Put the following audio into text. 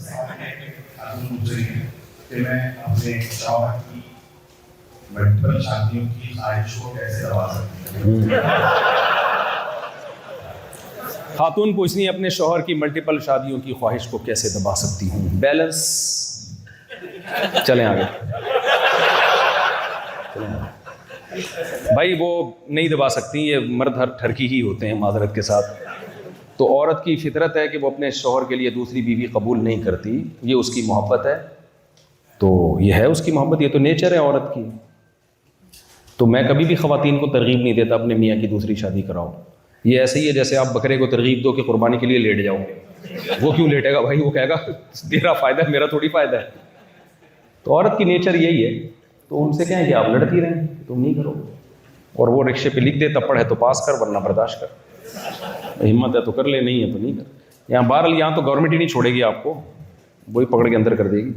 पूछ रही है कि मैं अपने शौहर की मल्टीपल शादियों की ख्वाहिश को कैसे दबा सकती हूँ। खातून पूछ रही है अपने शौहर की मल्टीपल शादियों की ख्वाहिश को कैसे दबा सकती हूँ। बैलेंस, चलें आगे, चलें आगे। भाई वो नहीं दबा सकती, ये मर्द हर ठरकी ही होते हैं माजरत के साथ। तो औरत की फितरत है कि वो अपने शौहर के लिए दूसरी बीवी कबूल नहीं करती, ये उसकी मोहब्बत है, तो ये है उसकी मोहब्बत, ये तो नेचर है औरत की। तो मैं कभी भी ख़वातीन को तरगीब नहीं देता अपने मियाँ की दूसरी शादी कराओ। ये ऐसे ही है जैसे आप बकरे को तरगीब दो कि कुर्बानी के लिए लेट जाओ। वो क्यों लेटेगा भाई, वो कहेगा तेरा फ़ायदा है मेरा थोड़ी फ़ायदा है। तो औरत की नेचर यही है, तो उनसे कहें कि आप लड़ती रहें, तुम नहीं करो। और वो रिक्शे पे लिख दे तप्पड़ है तो पास कर वरना बर्दाश्त कर, हिम्मत है तो कर ले, नहीं है तो नहीं कर। यहाँ बहरहाल यहाँ तो गवर्नमेंट ही नहीं छोड़ेगी आपको, वही पकड़ के अंदर कर देगी।